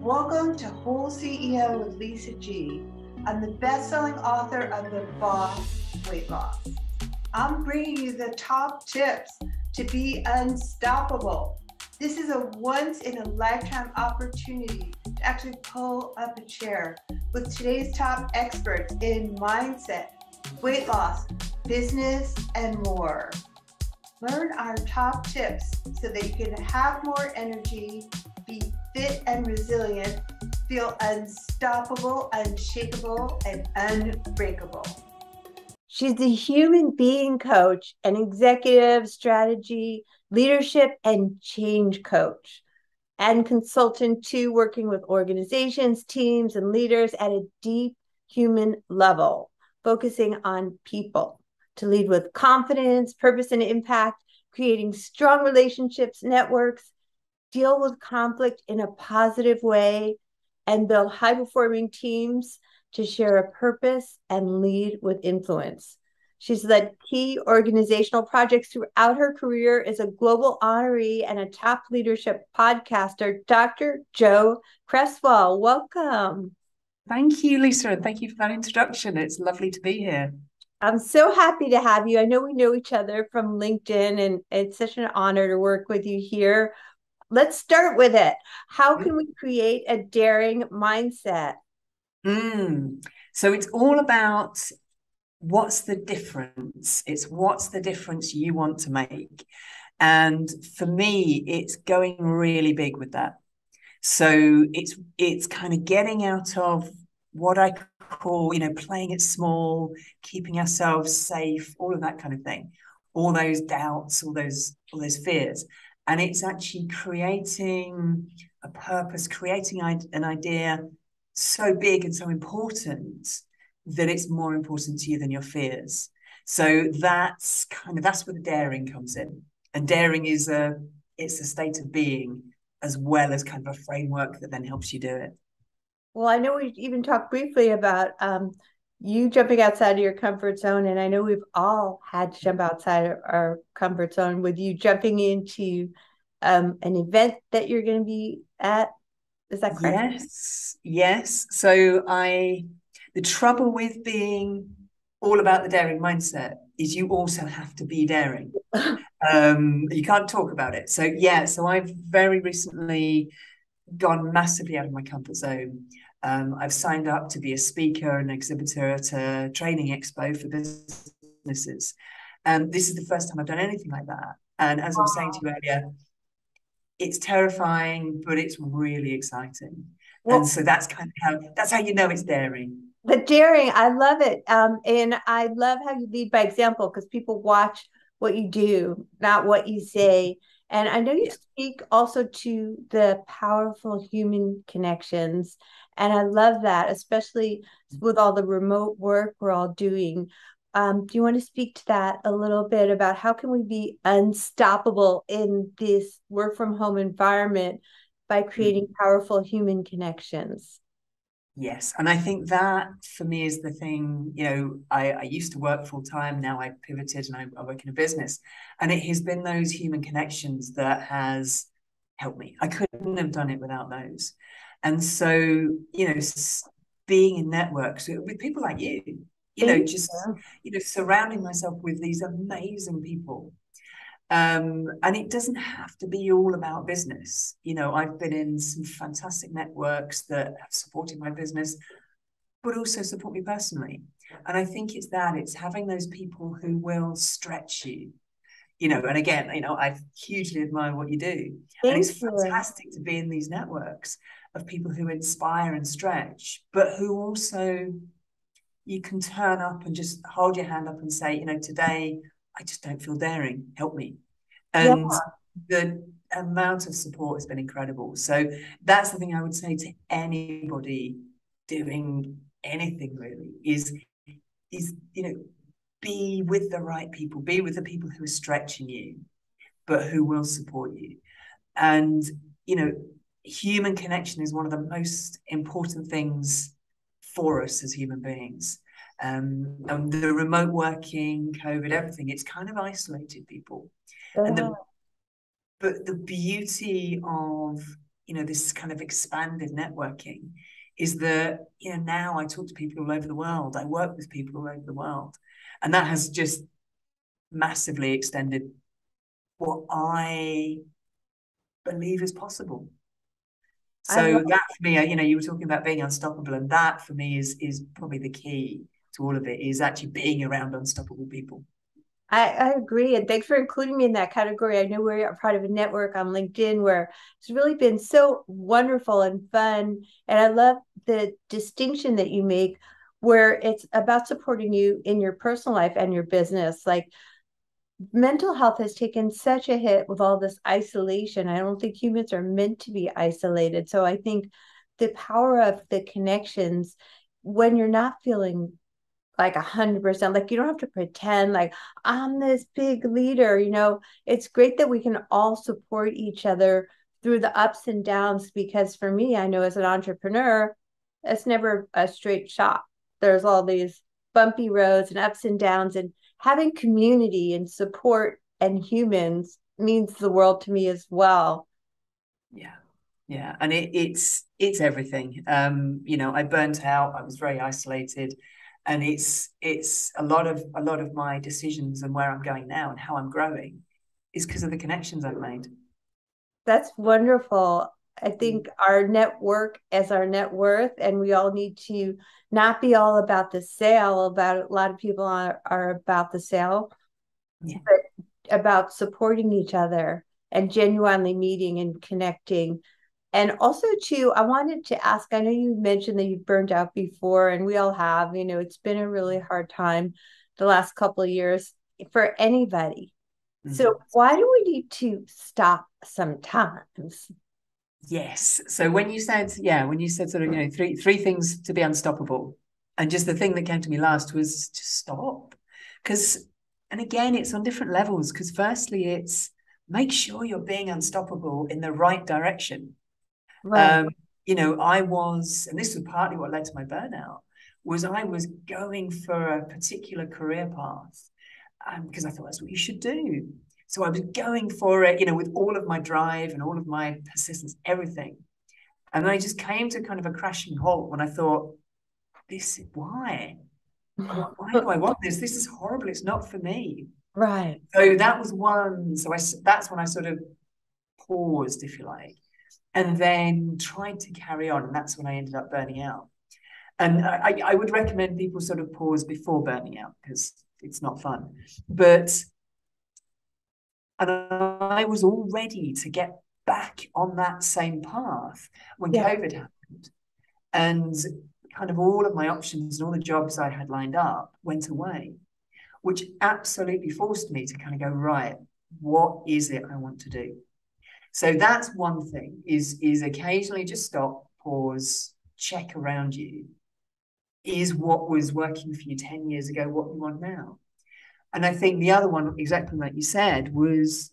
Welcome to WholeCEO with Lisa G. I'm the best-selling author of The Boss Weight Loss. I'm bringing you the top tips to be unstoppable. This is a once-in-a-lifetime opportunity to actually pull up a chair with today's top experts in mindset, weight loss, business, and more. Learn our top tips so that you can have more energy, be fit and resilient, feel unstoppable, unshakable, and unbreakable. She's a human being coach, an executive strategy, leadership, and change coach, and consultant too, working with organizations, teams, and leaders at a deep human level, focusing on people to lead with confidence, purpose, and impact, creating strong relationships, networks, deal with conflict in a positive way, and build high-performing teams to share a purpose and lead with influence. She's led key organizational projects throughout her career, is a Global Honoree and a top leadership podcaster. Dr. Jo Cresswell, welcome. Thank you, Lisa, and thank you for that introduction. It's lovely to be here. I'm so happy to have you. I know we know each other from LinkedIn, and it's such an honor to work with you here. Let's start with it. How can we create a daring mindset? So it's all about what's the difference. It's what's the difference you want to make. And for me, it's going really big with that. So it's kind of getting out of what I call, playing it small, keeping ourselves safe, all of that kind of thing, all those doubts, all those fears. And it's actually creating a purpose, creating an idea so big and so important that it's more important to you than your fears. So that's where the daring comes in. And daring it's a state of being, as well as kind of a framework that then helps you do it. Well, I know we even talked briefly about you jumping outside of your comfort zone, and I know we've all had to jump outside of our comfort zone with you jumping into an event that you're going to be at. Is that correct? Yes. So the trouble with being all about the daring mindset is you also have to be daring. You can't talk about it. So I've very recently gone massively out of my comfort zone. I've signed up to be a speaker and exhibitor at a training expo for businesses. And this is the first time I've done anything like that. And as I was saying to you earlier, it's terrifying, but it's really exciting. Well, and so that's how you know it's daring. The daring, I love it. And I love how you lead by example, because people watch what you do, not what you say. And I know you speak also to the powerful human connections. And I love that, especially with all the remote work we're all doing. Do you want to speak to that a little bit about how can we be unstoppable in this work from home environment by creating powerful human connections? Yes. And I think that for me is the thing. I used to work full time. Now I pivoted and I work in a business, and it has been those human connections that has helped me. I couldn't have done it without those. And so, being in networks with people like you, surrounding myself with these amazing people. And it doesn't have to be all about business. I've been in some fantastic networks that have supported my business, but also support me personally. And I think it's having those people who will stretch you, and again, I hugely admire what you do. And it's fantastic to be in these networks of people who inspire and stretch, but who also you can turn up and just hold your hand up and say, today I just don't feel daring, help me. And the amount of support has been incredible. So that's the thing I would say to anybody doing anything really is be with the right people, be with the people who are stretching you, but who will support you. And, human connection is one of the most important things for us as human beings. And the remote working, COVID, everything, it's kind of isolated people. But the beauty of this kind of expanded networking is that, now I talk to people all over the world. I work with people all over the world. And that has just massively extended what I believe is possible. So that for me, you were talking about being unstoppable, and that for me is probably the key to all of it, is actually being around unstoppable people. I agree. And thanks for including me in that category. I know we're a part of a network on LinkedIn where it's really been so wonderful and fun. And I love the distinction that you make where it's about supporting you in your personal life and your business. Like mental health has taken such a hit with all this isolation. I don't think humans are meant to be isolated. So I think the power of the connections when you're not feeling like 100%, like you don't have to pretend like I'm this big leader, it's great that we can all support each other through the ups and downs, because for me, I know as an entrepreneur, it's never a straight shot. There's all these bumpy roads and ups and downs, and having community and support and humans means the world to me as well. Yeah, and it's everything. I burnt out. I was very isolated. And it's a lot of my decisions and where I'm going now and how I'm growing is because of the connections I've made. That's wonderful. I think our network as our net worth, and we all need to not be all about the sale. About a lot of people are about the sale, but about supporting each other and genuinely meeting and connecting. And also, too, I wanted to ask, I know you mentioned that you've burned out before, and we all have, it's been a really hard time the last couple of years for anybody. So why do we need to stop sometimes? Yes. So when you said sort of, three things to be unstoppable, and just the thing that came to me last was just stop. And again, it's on different levels, because firstly, it's make sure you're being unstoppable in the right direction. Right. I was, and this was partly what led to my burnout, was I was going for a particular career path because I thought that's what you should do. So I was going for it, with all of my drive and all of my persistence, everything. And then I just came to kind of a crashing halt when I thought, why do I want this? This is horrible. It's not for me. Right. So that was one. So that's when I sort of paused, if you like, and then tried to carry on. And that's when I ended up burning out. And I would recommend people sort of pause before burning out, because it's not fun. And I was all ready to get back on that same path when COVID happened. And kind of all of my options and all the jobs I had lined up went away, which absolutely forced me to kind of go, right, what is it I want to do? So that's one thing, is occasionally just stop, pause, check around you. Is what was working for you 10 years ago what you want now? And I think the other one, exactly like you said, was,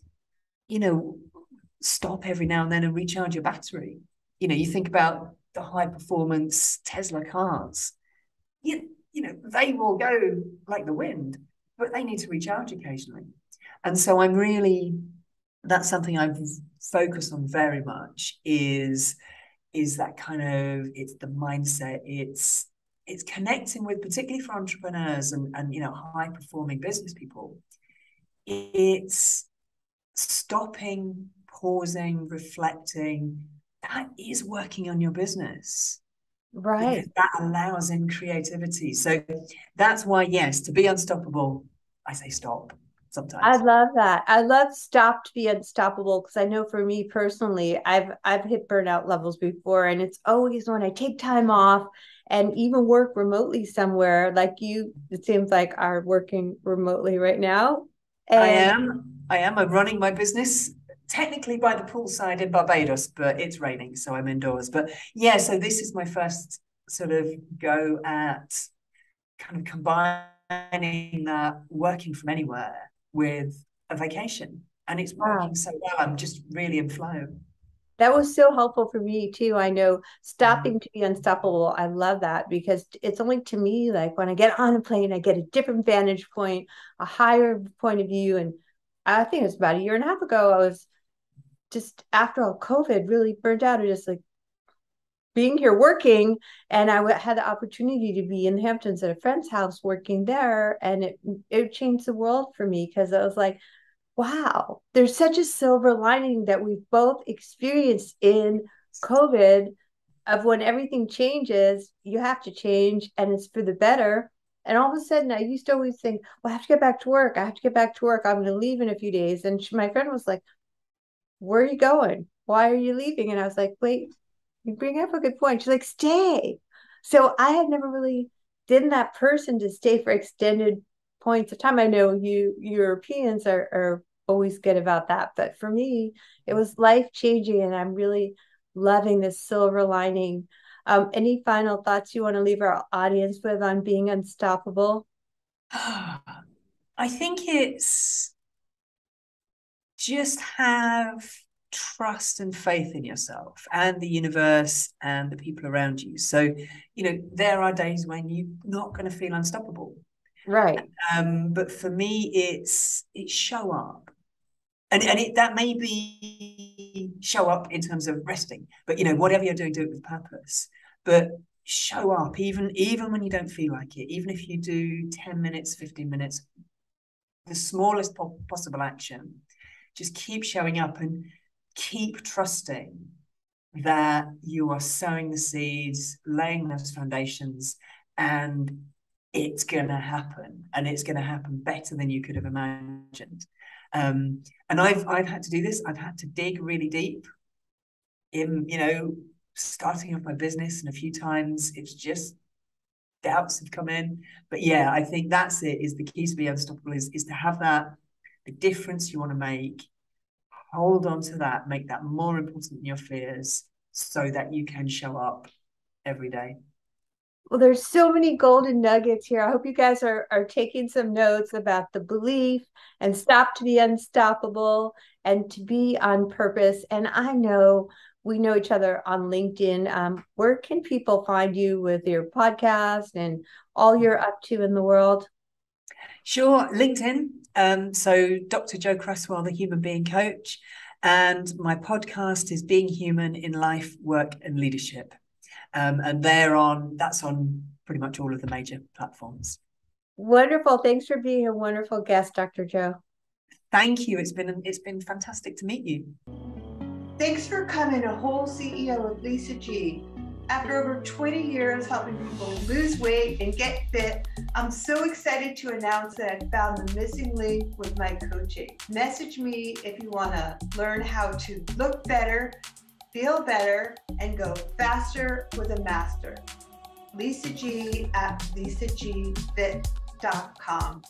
stop every now and then and recharge your battery. You think about the high performance Tesla cars. They will go like the wind, but they need to recharge occasionally. And so that's something I've focused on very much, is that kind of, it's the mindset, it's connecting with, particularly for entrepreneurs and high performing business people, it's stopping, pausing, reflecting. That is working on your business, right? Because that allows in creativity. So that's why, yes, to be unstoppable, I say stop sometimes. I love that. I love stop to be unstoppable, because I know for me personally, I've hit burnout levels before, and it's always when I take time off and even work remotely somewhere, like you, it seems like, are working remotely right now. And I am. I'm running my business technically by the poolside in Barbados, but it's raining, so I'm indoors. But yeah, so this is my first sort of go at kind of combining that working from anywhere with a vacation, and it's working so well. I'm just really in flow. That was so helpful for me too. I know stopping to be unstoppable. I love that, because it's only, to me, like when I get on a plane, I get a different vantage point, a higher point of view. And I think it was about a year and a half ago, I was just after all COVID really burnt out of just like being here working. And I had the opportunity to be in the Hamptons at a friend's house working there. And it changed the world for me, because I was like, wow, there's such a silver lining that we've both experienced in COVID, of when everything changes, you have to change and it's for the better. And all of a sudden, I used to always think, well, I have to get back to work. I have to get back to work. I'm going to leave in a few days. And my friend was like, where are you going? Why are you leaving? And I was like, wait, you bring up a good point. She's like, stay. So I had never really been that person to stay for extended points of time. I know you Europeans are always good about that. But for me, it was life changing. And I'm really loving this silver lining. Any final thoughts you want to leave our audience with on being unstoppable? I think it's just have trust and faith in yourself and the universe and the people around you. So, there are days when you're not going to feel unstoppable. Right. But for me, it's show up. And that may be show up in terms of resting, but whatever you're doing, do it with purpose. But show up, even when you don't feel like it, even if you do 10 minutes, 15 minutes, the smallest possible action, just keep showing up and keep trusting that you are sowing the seeds, laying those foundations, and it's going to happen, and it's going to happen better than you could have imagined. And I've had to do this. I've had to dig really deep in, starting off my business, and a few times it's just doubts have come in. But yeah, I think that's it, is the key to be unstoppable is to have the difference you want to make, hold on to that, make that more important than your fears, so that you can show up every day. Well, there's so many golden nuggets here. I hope you guys are taking some notes about the belief and stop to be unstoppable and to be on purpose. And I know we know each other on LinkedIn. Where can people find you with your podcast and all you're up to in the world? Sure, LinkedIn. So Dr. Jo Cresswell, the human being coach. And my podcast is Being Human in Life, Work and Leadership. And that's on pretty much all of the major platforms. Wonderful. Thanks for being a wonderful guest, Dr. Jo. Thank you. It's been fantastic to meet you. Thanks for coming to WholeCEO with Lisa G. After over 20 years helping people lose weight and get fit, I'm so excited to announce that I found the missing link with my coaching. Message me if you want to learn how to look better, feel better, and go faster with a master. Lisa G at lisagfit.com.